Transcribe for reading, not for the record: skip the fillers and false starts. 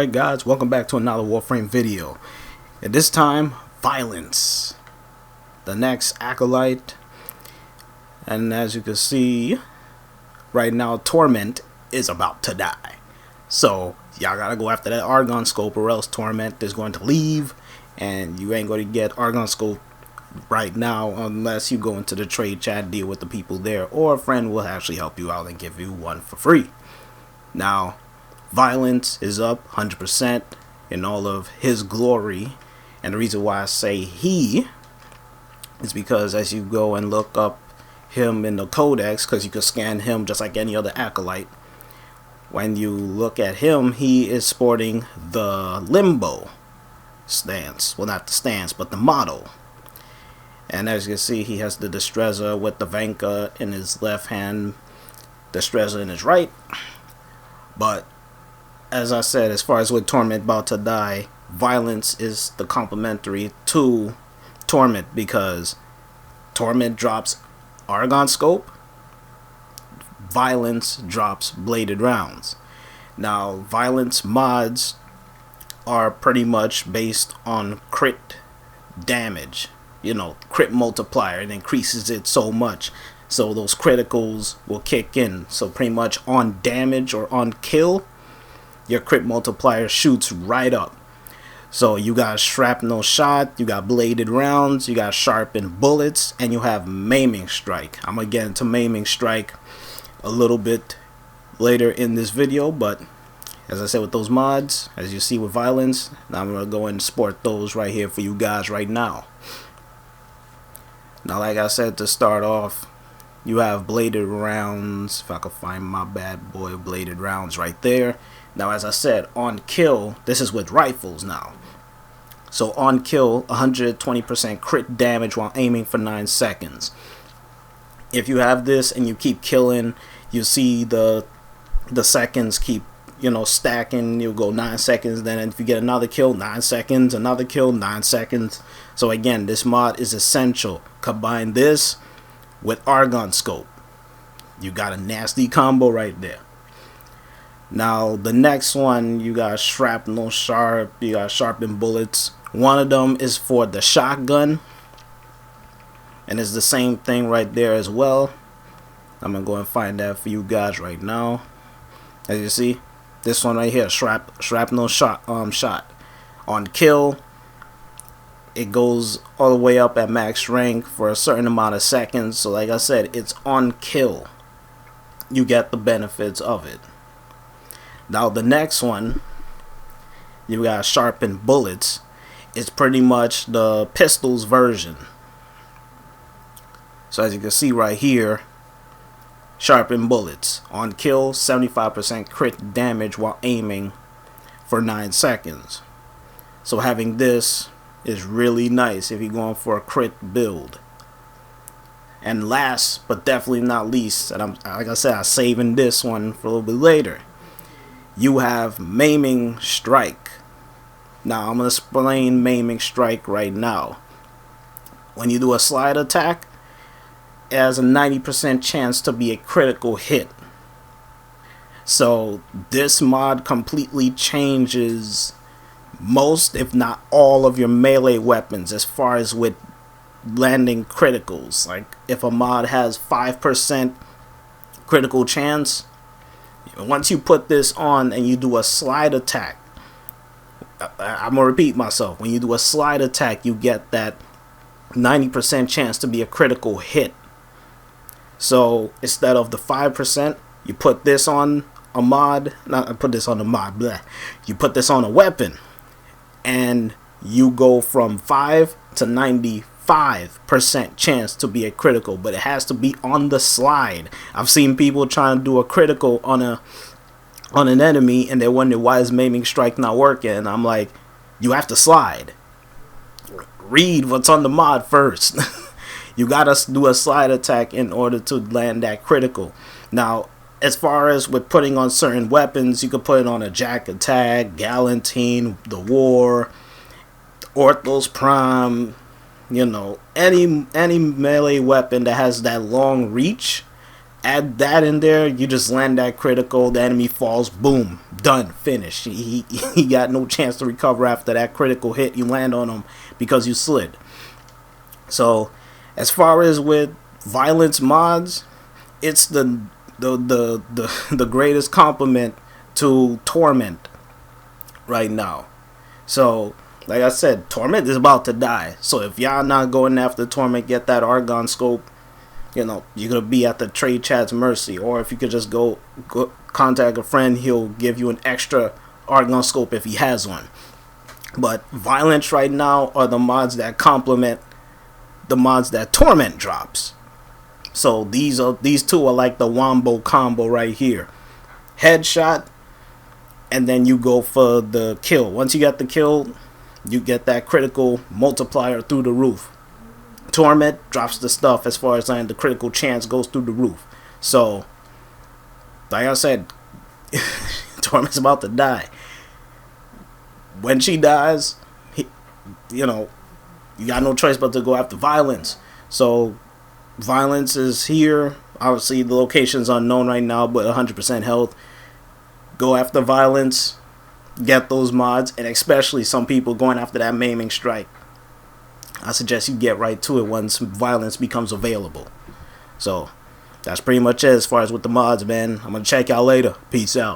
Alright guys, welcome back to another Warframe video. At this time, violence. The next acolyte. And as you can see, right now Torment is about to die. So, y'all gotta go after that Argon Scope or else Torment is going to leave. And you ain't going to get Argon Scope right now unless you go into the trade chat, deal with the people there. Or a friend will actually help you out and give you one for free. Now, violence is up 100% in all of his glory, and the reason why I say he is because as you go and look up him in the codex, because you can scan him just like any other acolyte, when you look at him, he is sporting the limbo stance. Well, not the stance, but the model. And as you can see, he has the Destreza with the Vanka in his left hand, Destreza in his right. But as I said, as far as with Torment about to die, violence is the complementary to Torment, because Torment drops Argon Scope, violence drops bladed rounds. Now, violence mods are pretty much based on crit damage, crit multiplier. It increases it so much, so those criticals will kick in. So pretty much on damage or on kill, your crit multiplier shoots right up. So you got Shrapnel shot, you got bladed rounds, you got Sharpened Bullets, and you have Maiming Strike. I'm gonna get into Maiming Strike a little bit later in this video, but as I said, with those mods, as you see with violence, I'm gonna go and sport those right here for you guys right now. Now, like I said, to start off, you have bladed rounds. If I could find my bad boy bladed rounds right there. Now, as I said, on kill, this is with rifles now. So on kill, 120% crit damage while aiming for 9 seconds. If you have this and you keep killing, you see the seconds keep, stacking. You'll go 9 seconds. Then if you get another kill, 9 seconds. Another kill, 9 seconds. So again, this mod is essential. Combine this with Argon Scope, you got a nasty combo right there. Now the next one, you got Shrapnel Sharp, you got Sharpen Bullets. One of them is for the shotgun, and it's the same thing right there as well. I'm gonna go and find that for you guys right now. As you see, this one right here, Shrapnel shot on kill. It goes all the way up at max rank for a certain amount of seconds. So like I said, it's on kill. You get the benefits of it. Now the next one, you got Sharpen Bullets. It's pretty much the pistols version. So as you can see right here, Sharpen Bullets. On kill, 75% crit damage while aiming for 9 seconds. So having this is really nice if you're going for a crit build. And last but definitely not least, and like I said, I'm saving this one for a little bit later, you have Maiming Strike. Now I'm going to explain Maiming Strike right now. When you do a slide attack, it has a 90% chance to be a critical hit. So this mod completely changes most, if not all, of your melee weapons as far as with landing criticals. Like if a mod has 5% critical chance, once you put this on and you do a slide attack, I'm gonna repeat myself, when you do a slide attack, you get that 90% chance to be a critical hit. So instead of the 5%, you put this on a mod, not put this on a mod, bleh. You put this on a weapon, and you go from 5 to 95% chance to be a critical, but it has to be on the slide. I've seen people trying to do a critical on an enemy, and they wonder why is Maiming Strike not working. And I'm like, you have to slide. Read what's on the mod first. You gotta do a slide attack in order to land that critical. Now, as far as with putting on certain weapons, you could put it on a Jack Attack, Galantine, the War, Orthos Prime, any melee weapon that has that long reach Add that in there, you just land that critical, the enemy falls, boom, done, finished. He got no chance to recover after that critical hit you land on him because you slid. So, as far as with violence mods, it's the greatest compliment to Torment right now. So, like I said, Torment is about to die. So if y'all not going after Torment, get that Argon scope. You know, you're going to be at the trade chat's mercy. Or if you could just go contact a friend, he'll give you an extra Argon scope if he has one. But violence right now are the mods that complement the mods that Torment drops. So these two are like the wombo combo right here. Headshot, and then you go for the kill. Once you get the kill, you get that critical multiplier through the roof. Torment drops the stuff as far as the critical chance goes through the roof. So, like I said, Torment's about to die. When she dies, you got no choice but to go after violence. So, violence is here. Obviously, the location's unknown right now, but 100% health. Go after violence. Get those mods, and especially some people going after that Maiming Strike. I suggest you get right to it once violence becomes available. So, that's pretty much it as far as with the mods, man. I'm going to check y'all later. Peace out.